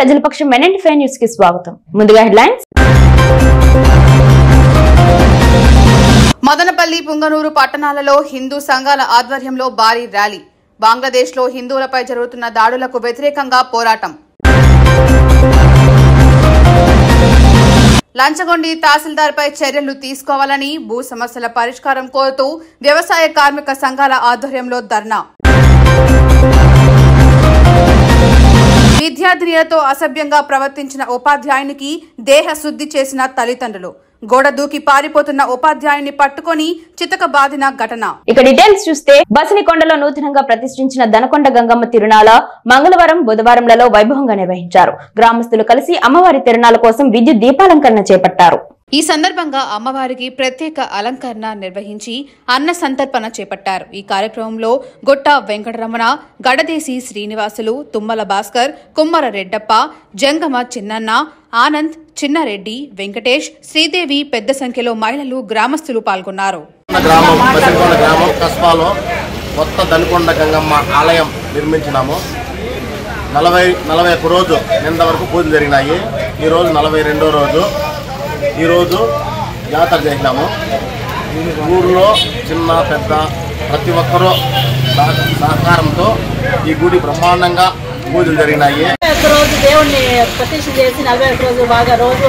ప్రజల పక్షం NNT5 news కి స్వాగతం. ముందుగా హెడ్లైన్స్. మదనపల్లి, పుంగనూరు పట్టణాలలో హిందూ సంఘాల ఆధ్వర్యంలో భారీ ర్యాలీ. బంగ్లాదేశ్ లో హిందువులపై జరుగుతున్న దాడులకు వ్యతిరేకంగా పోరాటం. లంచగొండి తహసీల్దార్ పై చర్యలు తీసుకోవాలని, భూ సమస్యల పరిష్కారం కోరుతూ వ్యవసాయ కార్మిక సంఘాల ఆధ్వర్యంలో ధర్నా. విద్యార్థినిలతో అసభ్యంగా ప్రవర్తించిన ఉపాధ్యాయునికి దేహ శుద్ధి చేసిన తల్లిదండ్రులు. గోడ దూకి పారిపోతున్న ఉపాధ్యాయుని పట్టుకొని చితకబాదిన ఘటన. ఇక డీటెయిల్స్ చూస్తే బసినికొండలో నూతనంగా ప్రతిష్ఠించిన దనకొండ గంగమ్మ తిరునాళ మంగళవారం, బుధవారంలలో వైభవంగా నిర్వహించారు. గ్రామస్తులు కలిసి అమ్మవారి తిరునాళ కోసం విద్యుత్ దీపాలంకరణ చేపట్టారు. ఈ సందర్భంగా అమ్మవారికి ప్రత్యేక అలంకరణ నిర్వహించి అన్న సంతర్పణ చేపట్టారు. ఈ కార్యక్రమంలో గొట్ట వెంకటరమణ, గడదేశి శ్రీనివాసులు, తుమ్మల భాస్కర్, కుమ్మర రెడ్డప్ప, జంగమ చిన్నన్న, ఆనంద్, చిన్నారెడ్డి, వెంకటేష్, శ్రీదేవి, పెద్ద సంఖ్యలో మహిళలు, గ్రామస్తులు పాల్గొన్నారు. కొత్త దనకొండ గంగమ్మ ఆలయం నిర్మించినాము. 41 రోజు నిన్న వరకు పూజలు జరిగినాయి. ఈరోజు 42వ రోజు. ఈరోజు జాతర చేసినాము. ఊళ్ళో చిన్న పెద్ద ప్రతి ఒక్కరూ సహకారంతో ఈ గుడి బ్రహ్మాండంగా పూజలు జరిగినాయి. రోజు దేవుణ్ణి ప్రతిష్ఠ చేసి 41 రోజు బాగా రోజు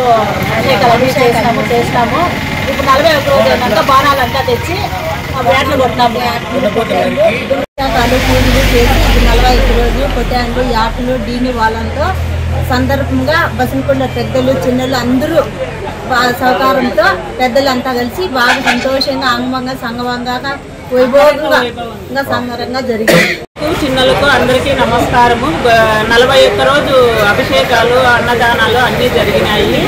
అభిషేకాలు చేసినాము. ఇప్పుడు 41 రోజు అయినాక బాణాలంతా తెచ్చి వేటలు కొట్టినాము. పూజలు చేసి ఇప్పుడు 41 రోజు కొట్టాండ్లు, యాటలు, డీని వాళ్ళంతా సందర్భంగా బసినికొండ పెద్దలు, చిన్నలు అందరూ సహకారంతో పెద్దలంతా కలిసి బాగా సంతోషంగా, అంగంగా, సంగవంగా, వైభవంగా సంబరంగా జరిగింది. చిన్నలకు అందరికీ నమస్కారము. 41 రోజు అభిషేకాలు, అన్నదానాలు అన్నీ జరిగినాయి.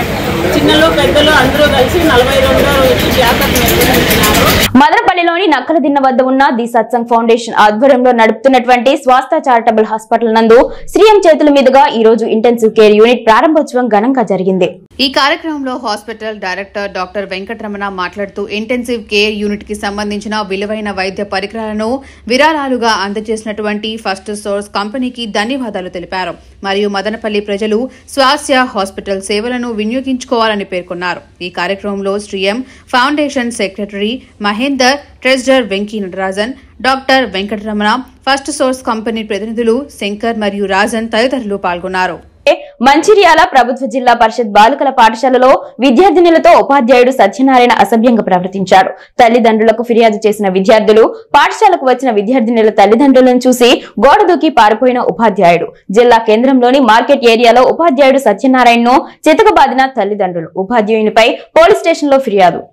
చిన్నలు పెద్దలు అందరూ కలిసి 42వ రోజు జాతర నిర్వహించినారు. మదనపల్లిలోని నక్కలదిన్న వద్ద ఉన్న ది సత్సంగ్ ఫౌండేషన్ ఆధ్వర్యంలో నడుపుతున్నటువంటి స్వాస్థ చారిటబుల్ హాస్పిటల్ నందు శ్రీఎం చేతుల మీదుగా ఈ రోజు ఇంటెన్సివ్ కేర్ యూనిట్ ప్రారంభోత్సవం ఘనంగా జరిగింది. ఈ కార్యక్రమంలో హాస్పిటల్ డైరెక్టర్ డాక్టర్ వెంకటరమణ మాట్లాడుతూ ఇంటెన్సివ్ కేర్ యూనిట్ కి సంబంధించిన విలువైన వైద్య పరికరాలను విరాళాలుగా అందజేసినటువంటి ఫస్ట్ సోర్స్ కంపెనీకి ధన్యవాదాలు తెలిపారు. మరియు మదనపల్లి ప్రజలు స్వాస్థ్య హాస్పిటల్ సేవలను వినియోగించుకోవాలని పేర్కొన్నారు. ఈ కార్యక్రమంలో Sri M foundation secretary Mahender, treasurer Venky Natarajan, doctor Venkataramana, first source company ప్రతినిధులు శంకర్ మరియు రాజన్ తదితరులు పాల్గొన్నారు. మంచిర్యాల ప్రభుత్వ జిల్లా పరిషత్ బాలికల పాఠశాలలో విద్యార్థినులతో ఉపాధ్యాయుడు సత్యనారాయణ అసభ్యంగా ప్రవర్తించాడు. తల్లిదండ్రులకు ఫిర్యాదు చేసిన విద్యార్థులు పాఠశాలకు వచ్చిన విద్యార్థినుల తల్లిదండ్రులను చూసి గోడ దూకి పారిపోయిన ఉపాధ్యాయుడు. జిల్లా కేంద్రంలోని మార్కెట్ ఏరియాలో ఉపాధ్యాయుడు సత్యనారాయణను చితకబాదిన తల్లిదండ్రులు. ఉపాధ్యాయునిపై పోలీస్ స్టేషన్లో ఫిర్యాదు.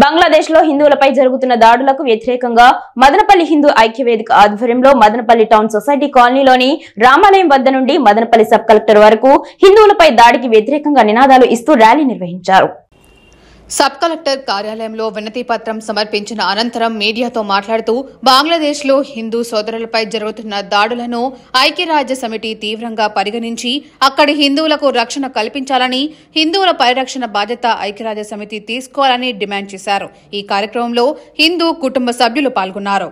బంగ్లాదేశ్ లో హిందువులపై జరుగుతున్న దాడులకు వ్యతిరేకంగా మదనపల్లి హిందూ ఐక్యవేదిక ఆధ్వర్యంలో మదనపల్లి టౌన్ సొసైటీ కాలనీలోని రామాలయం వద్ద నుండి మదనపల్లి సబ్ కలెక్టర్ వరకు హిందువులపై దాడికి వ్యతిరేకంగా నినాదాలు ఇస్తూ ర్యాలీ నిర్వహించారు. సబ్ కలెక్టర్ కార్యాలయంలో వినతి పత్రం సమర్పించిన అనంతరం మీడియాతో మాట్లాడుతూ బంగ్లాదేశ్ లో హిందూ సోదరులపై జరుగుతున్న దాడులను ఐక్యరాజ్య సమితి తీవ్రంగా పరిగణించి అక్కడి హిందువులకు రక్షణ కల్పించాలని, హిందువుల పరిరక్షణ బాధ్యత ఐక్యరాజ్య సమితి తీసుకోవాలని డిమాండ్ చేశారు. ఈ కార్యక్రమంలో హిందూ కుటుంబ సభ్యులు పాల్గొన్నారు.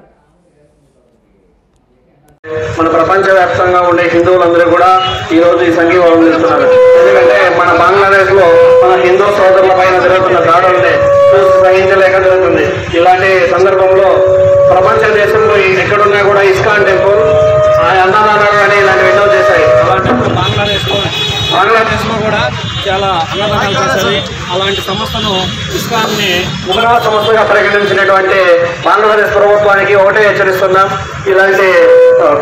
మన ప్రపంచవ్యాప్తంగా ఉండే హిందువులందరూ కూడా ఈ రోజు ఈ సంఘీభావం చేస్తున్నారు. ఎందుకంటే మన బంగ్లాదేశ్ లో మన హిందూ సోదరుల పైన జరుగుతున్న దాడుల్ని చూసి సహించలేక జరుగుతుంది. ఇలాంటి సందర్భంలో ప్రపంచ దేశంలో ఎక్కడున్నా కూడా ఇస్కాన్ టెంపుల్, అన్నదానాలు కానీ ఇలాంటివి ఎన్నో చేశాయి. అలాంటప్పుడు బంగ్లాదేశ్ లో కూడా చాలా అన్నదానాలు చేశాయి. అలాంటి సంస్థను ఇస్కాన్ని ఉగ్రవాద సంస్థగా పరిగణించినటువంటి బంగ్లాదేశ్ ప్రభుత్వానికి ఒకటే హెచ్చరిస్తున్నాం, ఇలాంటి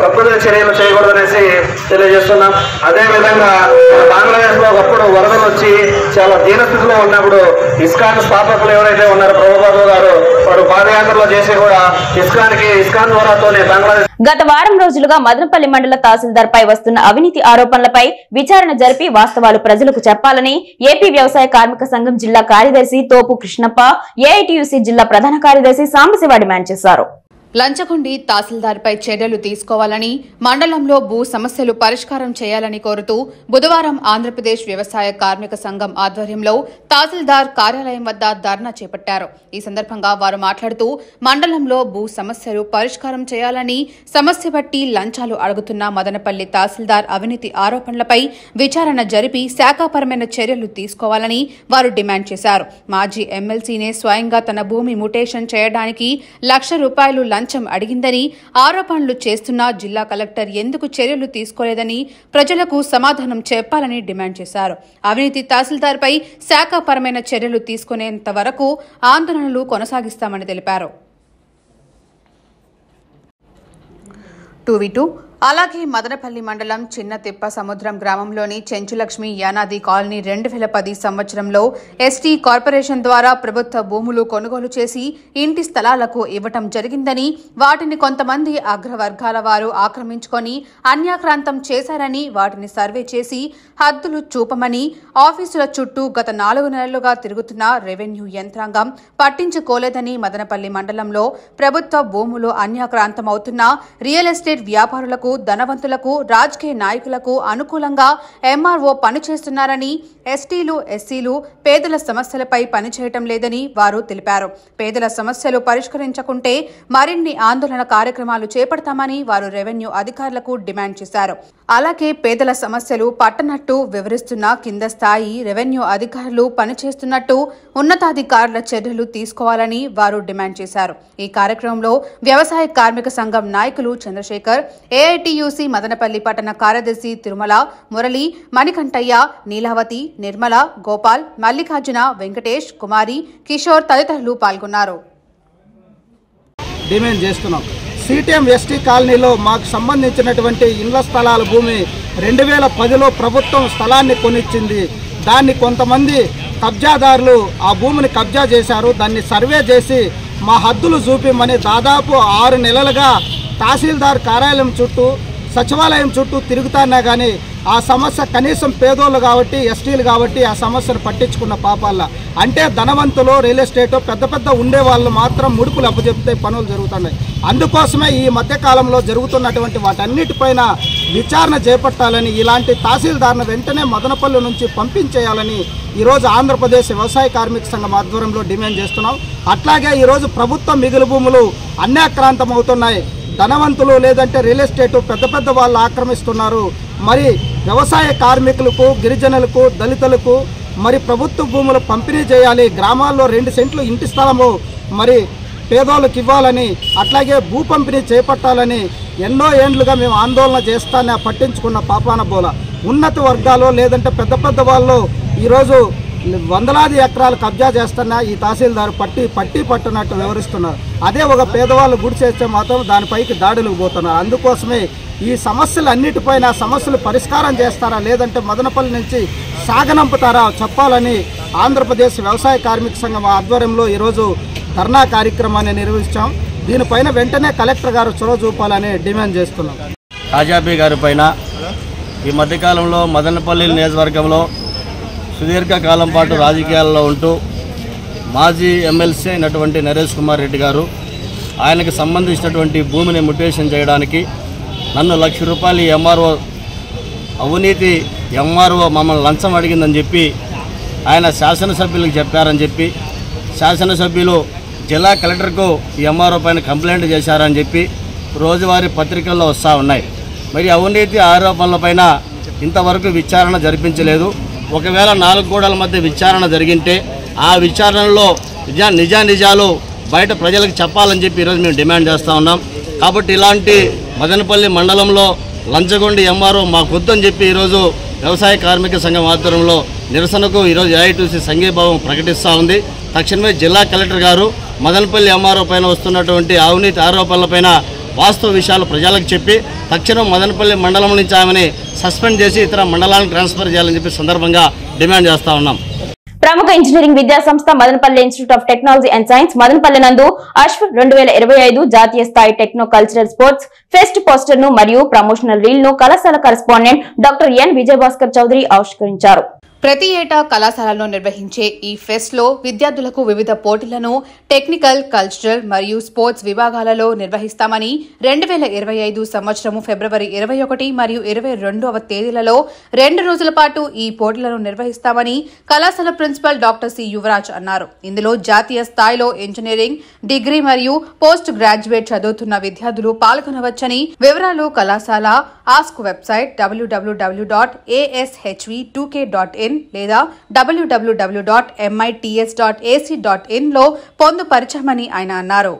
తప్పుడు చర్యలు చేయకూడదనేసి తెలియజేస్తున్నాం. అదేవిధంగా బంగ్లాదేశ్ లో ఒకప్పుడు వరదలు వచ్చి చాలా దీనస్థితిలో ఉన్నప్పుడు ఇస్కాన్ స్థాపకులు ఎవరైతే ఉన్నారో ప్రభుబాబు గారు వారు పాదయాత్రలో చేసి కూడా ఇస్కాన్ ద్వారాతోనే బంగ్లాదేశ్. గత వారం రోజులుగా మదనపల్లి మండల తహసీల్దార్ పై వస్తున్న అవినీతి ఆరోపణలపై విచారణ జరిపి వాస్తవాలు ప్రజలకు చెప్పాలని ఏపీ వ్యవసాయ కార్మిక సంఘం జిల్లా కార్యదర్శి తోపు కృష్ణప్ప, ఏఐటీయూసీ జిల్లా ప్రధాన కార్యదర్శి సాంబశివ డిమాండ్ చేశారు. లంచగొండి తహసీల్దార్పై చర్యలు తీసుకోవాలని, మండలంలో భూ సమస్యలు పరిష్కారం చేయాలని కోరుతూ బుధవారం ఆంధ్రప్రదేశ్ వ్యవసాయ కార్మిక సంఘం ఆధ్వర్యంలో తహసీల్దార్ కార్యాలయం వద్ద ధర్నా చేపట్టారు. ఈ సందర్భంగా వారు మాట్లాడుతూ మండలంలో భూ సమస్యలు పరిష్కారం చేయాలని, సమస్య బట్టి లంచాలు అడుగుతున్న మదనపల్లి తహసీల్దార్ అవినీతి ఆరోపణలపై విచారణ జరిపి శాఖాపరమైన చర్యలు తీసుకోవాలని వారు డిమాండ్ చేశారు. మాజీ ఎమ్మెల్సీనే స్వయంగా తన భూమి మ్యుటేషన్ చేయడానికి ₹1,00,000 లంచం అడిగిందని ఆరోపణలు చేస్తున్న జిల్లా కలెక్టర్ ఎందుకు చర్యలు తీసుకోలేదని ప్రజలకు సమాధానం చెప్పాలని డిమాండ్ చేశారు. అవినీతి తహసీల్దార్పై శాఖాపరమైన చర్యలు తీసుకునేంత వరకు ఆందోళనలు కొనసాగిస్తామని తెలిపారు. అలాగే మదనపల్లి మండలం చిన్న తిప్ప సముద్రం గ్రామంలోని చెంచులక్ష్మి యానాది కాలనీ 2010 సంవత్సరంలో ఎస్టీ కార్పొరేషన్ ద్వారా ప్రభుత్వ భూములు కొనుగోలు చేసి ఇంటి స్థలాలకు ఇవ్వటం జరిగిందని, వాటిని కొంతమంది అగ్రవర్గాల వారు ఆక్రమించుకొని అన్యాక్రాంతం చేశారని, వాటిని సర్వే చేసి హద్దులు చూపమని ఆఫీసుల చుట్టూ గత 4 నెలలుగా తిరుగుతున్న రెవెన్యూ యంత్రాంగం పట్టించుకోలేదని, మదనపల్లి మండలంలో ప్రభుత్వ భూములు అన్యాక్రాంతమవుతున్న రియల్ ఎస్టేట్ వ్యాపారులకు, ధనవంతులకు, రాజకీయ నాయకులకు అనుకూలంగా ఎంఆర్ఓ పనిచేస్తున్నారని, ఎస్టీలు, ఎస్సీలు పేదల సమస్యలపై పనిచేయటం లేదని వారు తెలిపారు. పేదల సమస్యలు పరిష్కరించకుంటే మరిన్ని ఆందోళన కార్యక్రమాలు చేపడతామని వారు రెవెన్యూ అధికారులకు డిమాండ్ చేశారు. అలాగే పేదల సమస్యలు పట్టనట్టు వివరిస్తున్న కింద స్థాయి రెవెన్యూ అధికారులు పనిచేస్తున్నట్టు ఉన్నతాధికారుల చర్యలు తీసుకోవాలని వారు డిమాండ్ చేశారు. ఈ కార్యక్రమంలో వ్యవసాయ కార్మిక సంఘం నాయకులు చంద్రశేఖర్, ఏఐటీయూసీ మదనపల్లి పట్టణ కార్యదర్శి తిరుమల, మురళి, మణికంఠయ్య, నీలావతి, నిర్మల, గోపాల్, మల్లికార్జున, వెంకటేష్, కుమారి, కిషోర్ తదితరులు పాల్గొన్నారు. డిమాండ్ చేస్తున్నాం. సిటిఎం ఎస్టీ కాలనీలో మాకు సంబంధించినటువంటి ఇళ్ల స్థలాల భూమి 2010లో ప్రభుత్వం స్థలాన్ని కొనిచ్చింది. దాన్ని కొంతమంది కబ్జాదారులు ఆ భూమిని కబ్జా చేశారు. దాన్ని సర్వే చేసి మా హద్దులు చూపిమని దాదాపు 6 నెలలుగా తహసీల్దార్ కార్యాలయం చుట్టూ, సచివాలయం చుట్టూ తిరుగుతానా కానీ ఆ సమస్య కనీసం పేదోళ్ళు కాబట్టి, ఎస్టీలు కాబట్టి ఆ సమస్యను పట్టించుకున్న పాపాల. అంటే ధనవంతులు, రియల్ ఎస్టేట్ పెద్ద పెద్ద ఉండే వాళ్ళు మాత్రం ముడుపులు అప్పచెప్తే పనులు జరుగుతున్నాయి. అందుకోసమే ఈ మధ్యకాలంలో జరుగుతున్నటువంటి వాటన్నిటిపైన విచారణ చేపట్టాలని, ఇలాంటి తహసీల్దార్ను వెంటనే మదనపల్లి నుంచి పంపించేయాలని ఈరోజు ఆంధ్రప్రదేశ్ వ్యవసాయ కార్మిక సంఘం ఆధ్వర్యంలో డిమాండ్ చేస్తున్నాం. అట్లాగే ఈరోజు ప్రభుత్వ మిగులు భూములు అన్యాక్రాంతం అవుతున్నాయి. ధనవంతులు లేదంటే రియల్ ఎస్టేట్ పెద్ద పెద్ద వాళ్ళు ఆక్రమిస్తున్నారు. మరి వ్యవసాయ కార్మికులకు, గిరిజనులకు, దళితులకు మరి ప్రభుత్వ భూములు పంపిణీ చేయాలి. గ్రామాల్లో 2 సెంట్లు ఇంటి స్థలము మరి పేదోళ్ళకి ఇవ్వాలని, అట్లాగే భూ పంపిణీ చేపట్టాలని ఎన్నో ఏండ్లుగా మేము ఆందోళన చేస్తానే పట్టించుకున్న పాపాన బోల. ఉన్నత వర్గాలు లేదంటే పెద్ద పెద్ద వాళ్ళు ఈరోజు వందలాది ఎకరాలు కబ్జా చేస్తున్నా ఈ తహసీల్దార్ పట్టునట్టు వ్యవహరిస్తున్నారు. అదే ఒక పేదవాళ్ళు గుడి చేస్తే మాత్రం దానిపైకి దాడులకు పోతున్నారు. అందుకోసమే ఈ సమస్యలు అన్నిటిపైన సమస్యలు పరిష్కారం చేస్తారా లేదంటే మదనపల్లి నుంచి సాగనంపుతారా చెప్పాలని ఆంధ్రప్రదేశ్ వ్యవసాయ కార్మిక సంఘం ఆధ్వర్యంలో ఈరోజు ధర్నా కార్యక్రమాన్ని నిర్వహించాం. దీనిపైన వెంటనే కలెక్టర్ గారు చొరవ చూపాలని డిమాండ్ చేస్తున్నాం. రాజాపి గారి పైన ఈ మధ్యకాలంలో మదనపల్లి నియోజకవర్గంలో సుదీర్ఘకాలం పాటు రాజకీయాల్లో ఉంటూ మాజీ ఎమ్మెల్సీ అయినటువంటి నరేష్ కుమార్ రెడ్డి గారు ఆయనకు సంబంధించినటువంటి భూమిని మ్యుటేషన్ చేయడానికి నన్ను ₹1,00,000 ఎంఆర్ఓ అవినీతి ఎంఆర్ఓ మమ్మల్ని లంచం అడిగిందని చెప్పి ఆయన శాసనసభ్యులకు చెప్పారని చెప్పి శాసనసభ్యులు జిల్లా కలెక్టర్కు ఈ ఎంఆర్ఓ పైన కంప్లైంట్ చేశారని చెప్పి రోజువారీ పత్రికల్లో వస్తూ ఉన్నాయి. మరి అవినీతి ఆరోపణలపైన ఇంతవరకు విచారణ జరిపించలేదు. ఒకవేళ 4 గోడల మధ్య విచారణ జరిగింటే ఆ విచారణలో నిజాలు బయట ప్రజలకు చెప్పాలని చెప్పి ఈరోజు మేము డిమాండ్ చేస్తూ ఉన్నాం. కాబట్టి ఇలాంటి మదనపల్లి మండలంలో లంచగొండి ఎంఆర్ఓ మాకొద్దని చెప్పి ఈరోజు వ్యవసాయ కార్మిక సంఘం ఆధ్వర్యంలో నిరసనకు ఈరోజు ఏఐటీసీ సంఘీభావం ప్రకటిస్తూ ఉంది. తక్షణమే జిల్లా కలెక్టర్ గారు మదనపల్లి ఎంఆర్ఓ పైన వస్తున్నటువంటి అవినీతి ఆరోపణలపైన వాస్తవ విషయాలు ప్రజలకు చెప్పి తక్షణం మదనపల్లి మండలం నుంచి ఆమెని సస్పెండ్ చేసి ఇతర మండలాలకు ట్రాన్స్ఫర్ చేయాలని చెప్పి సందర్భంగా డిమాండ్ చేస్తూ ఉన్నాం. ప్రముఖ ఇంజనీరింగ్ విద్యా సంస్థ Madanapalle institute of technology and science Madanapalle నందు అశ్వ 2025 జాతీయ స్థాయి techno cultural sports fest poster ను మరియు ప్రమోషనల్ రీల్ ను కళాశాల correspondent doctor N Vijayabhaskar Chowdary ఆవిష్కరించారు. ప్రతి ఏటా కళాశాలలో నిర్వహించే ఈ ఫెస్ట్ లో విద్యార్థులకు వివిధ పోటీలను టెక్నికల్, కల్చరల్ మరియు స్పోర్ట్స్ విభాగాలలో నిర్వహిస్తామని 2025 సంవత్సరము ఫిబ్రవరి 21 మరియు 22వ తేదీలలో 2 రోజుల పాటు ఈ పోటీలను నిర్వహిస్తామని కళాశాల ప్రిన్సిపల్ డాక్టర్ సి యువరాజ్ అన్నారు. ఇందులో జాతీయ స్థాయిలో ఇంజనీరింగ్, డిగ్రీ మరియు పోస్ట్ గ్రాడ్యుయేట్ చదువుతున్న విద్యార్థులు పాల్గొనవచ్చని వివరాలు కళాశాల ఆస్క్ వెబ్సైట్ www.ashv2k.in లేదా www.mits.ac.in లో పొందుపరచామని ఆయన అన్నారు.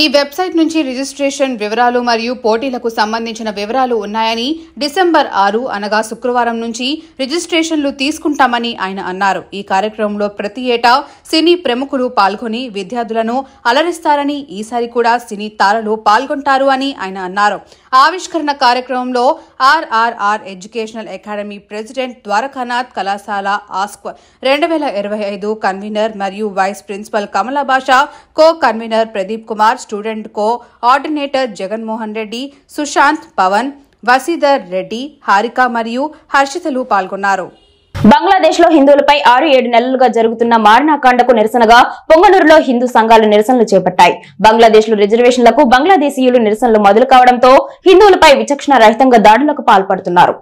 ఈ వెబ్సైట్ నుంచి రిజిస్ట్రేషన్ వివరాలు మరియు పోటీలకు సంబంధించిన వివరాలు ఉన్నాయని, డిసెంబర్ 6 అనగా శుక్రవారం నుంచి రిజిస్ట్రేషన్లు తీసుకుంటామని ఆయన అన్నారు. ఈ కార్యక్రమంలో ప్రతి ఏటా సినీ ప్రముఖులు పాల్గొని విద్యార్థులను అలరిస్తారని, ఈసారి కూడా సినీ తారలు పాల్గొంటారు అని ఆయన అన్నారు. ఆవిష్కరణ కార్యక్రమంలో RRR educational academy president Dwarakanath, కళాశాల ఆస్క్ 2025 కన్వీనర్ మరియు vice principal Kamala Basha, co convener Pradeep Kumar, student coordinator Jaganmohan Reddy, Sushanth, Pavan, Vasidhar Reddy, Harika మరియు హర్షితలు పాల్గొన్నారు. బంగ్లాదేశ్ లో హిందువులపై 6-7 నెలలుగా జరుగుతున్న మారణకాండకు నిరసనగా పొంగనూరులో హిందూ సంఘాలు నిరసనలు చేపట్టాయి. బంగ్లాదేశ్ లో రిజర్వేషన్లకు బంగ్లాదేశీయులు నిరసనలు మొదలు కావడంతో హిందువులపై విచక్షణ రహితంగా దాడులకు పాల్పడుతున్నారు.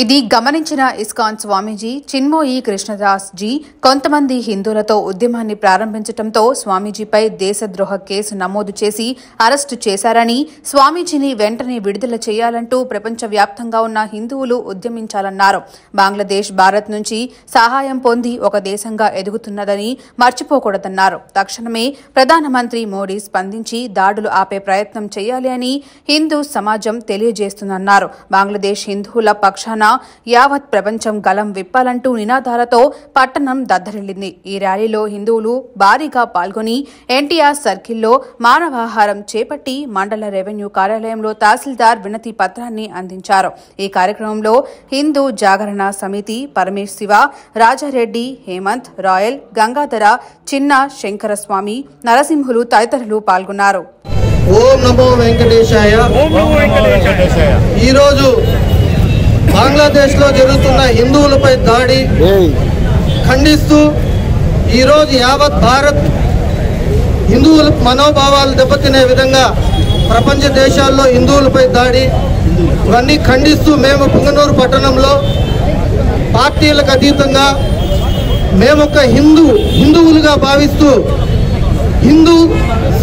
ఇది గమనించిన ఇస్కాన్ స్వామీజీ చిన్మోయి కృష్ణదాస్ జీ కొంతమంది హిందువులతో ఉద్యమాన్ని ప్రారంభించడంతో స్వామీజీపై దేశద్రోహ కేసు నమోదు చేసి అరెస్టు చేశారని, స్వామీజీని వెంటనే విడుదల చేయాలంటూ ప్రపంచవ్యాప్తంగా ఉన్న హిందువులు ఉద్యమించాలన్నారు. బంగ్లాదేశ్ భారత్ నుంచి సహాయం పొంది ఒక దేశంగా ఎదుగుతున్నదని మర్చిపోకూడదన్నారు. తక్షణమే ప్రధానమంత్రి మోడీ స్పందించి దాడులు ఆపే ప్రయత్నం చేయాలి అని హిందూ సమాజం తెలియజేస్తుందన్నారు. బంగ్లాదేశ్ హిందువుల పక్షాన యావత్ ప్రపంచం గలం విప్పాలంటూ నినాదాలతో పట్టణం దద్దరిల్లింది. ఈ ర్యాలీలో హిందువులు భారీగా పాల్గొని ఎన్టీఆర్ సర్కిల్లో మానవాహారం చేపట్టి మండల రెవెన్యూ కార్యాలయంలో తహసీల్దార్ వినతి పత్రాన్ని అందించారు. ఈ కార్యక్రమంలో హిందూ జాగరణ సమితి, పరమేశ్ శివ, రాజారెడ్డి, హేమంత్, రాయల్, గంగాధర, చిన్న, శంకరస్వామి, నరసింహులు తదితరులు పాల్గొన్నారు. ఓం నమో వెంకటేశాయ. ఈరోజు బంగ్లాదేశ్ లో జరుగుతున్న హిందువులపై దాడి ఖండిస్తూ ఈరోజు యావత్ భారత్ హిందువుల మనోభావాలు దెబ్బతినే విధంగా ప్రపంచ దేశాల్లో హిందువులపై దాడి ఇవన్నీ ఖండిస్తూ మేము పుంగనూరు పట్టణంలో పార్టీలకు అతీతంగా మేము ఒక హిందువులుగా భావిస్తూ హిందూ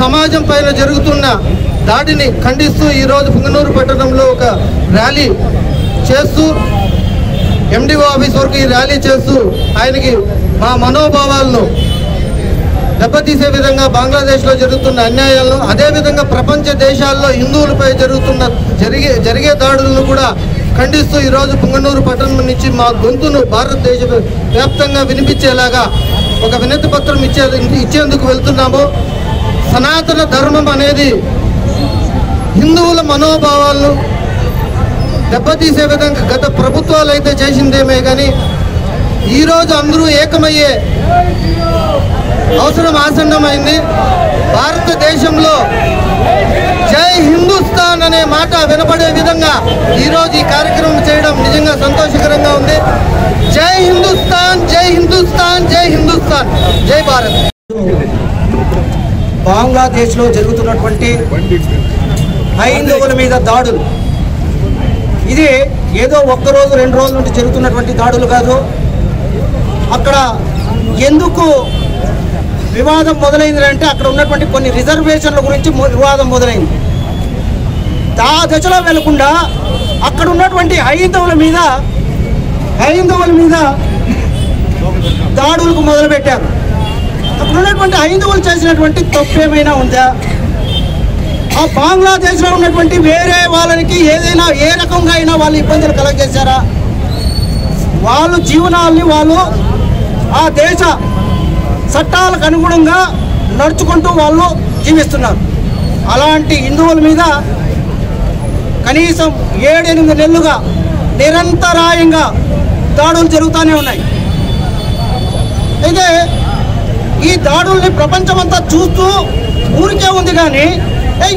సమాజం పైన జరుగుతున్న దాడిని ఖండిస్తూ ఈరోజు పుంగనూరు పట్టణంలో ఒక ర్యాలీ చేస్తూ ఎండిఓ ఆఫీస్ వరకు ఈ ర్యాలీ చేస్తూ ఆయనకి మా మనోభావాలను దెబ్బతీసే విధంగా బంగ్లాదేశ్లో జరుగుతున్న అన్యాయాలను, అదేవిధంగా ప్రపంచ దేశాల్లో హిందువులపై జరిగే దాడులను కూడా ఖండిస్తూ ఈరోజు పుంగనూరు పట్టణం నుంచి మా గొంతును భారతదేశ వ్యాప్తంగా వినిపించేలాగా ఒక వినతి పత్రం ఇచ్చేందుకు వెళ్తున్నాము. సనాతన ధర్మం అనేది హిందువుల మనోభావాలను దెబ్బతీసే విధంగా గత ప్రభుత్వాలు అయితే చేసిందేమే కానీ ఈరోజు అందరూ ఏకమయ్యే అవసరం ఆసన్నమైంది. భారతదేశంలో జై హిందుస్థాన్ అనే మాట వినపడే విధంగా ఈరోజు ఈ కార్యక్రమం చేయడం నిజంగా సంతోషకరంగా ఉంది. జై హిందుస్థాన్, జై హిందుస్థాన్, జై హిందుస్థాన్, జై భారత్. బంగ్లాదేశ్లో జరుగుతున్నటువంటి హైందవుల మీద దాడులు ఇది ఏదో ఒక్కరోజు 2 రోజుల నుండి జరుగుతున్నటువంటి దాడులు కాదు. అక్కడ ఎందుకు వివాదం మొదలైందంటే అక్కడ ఉన్నటువంటి కొన్ని రిజర్వేషన్ల గురించి వివాదం మొదలైంది. ఆ దశలో వెళ్లకుండా అక్కడ ఉన్నటువంటి హైందవుల మీద దాడులకు మొదలుపెట్టారు. అక్కడ ఉన్నటువంటి హైందవులు చేసినటువంటి తప్పేమైనా ఉందా? ఆ బంగ్లాదేశ్లో ఉన్నటువంటి వేరే వాళ్ళకి ఏదైనా ఏ రకంగా అయినా వాళ్ళు ఇబ్బందులు కలగజేశారా? వాళ్ళ జీవనాల్ని వాళ్ళు ఆ దేశ చట్టాలకు అనుగుణంగా నడుచుకుంటూ వాళ్ళు జీవిస్తున్నారు. అలాంటి హిందువుల మీద కనీసం 7-8 నెలలుగా నిరంతరాయంగా దాడులు జరుగుతూనే ఉన్నాయి. అయితే ఈ దాడుల్ని ప్రపంచమంతా చూస్తూ ఊరికే ఉంది, కానీ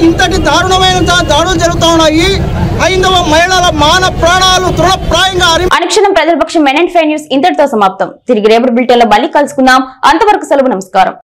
ఇంతటి దారుణమైన దాడులు జరుగుతూ ఉన్నాయి. హైందవ మహిళల మాన ప్రాణాలు తృణప్రాయంగా. అనుక్షణం ప్రజల పక్షం మెన్ అండ్ ఫైవ్ న్యూస్ ఇంతటితో సమాప్తం. తిరిగి రేపటి బులెటిన్లో మళ్ళీ కలుసుకుందాం. అంతవరకు సెలవు. నమస్కారం.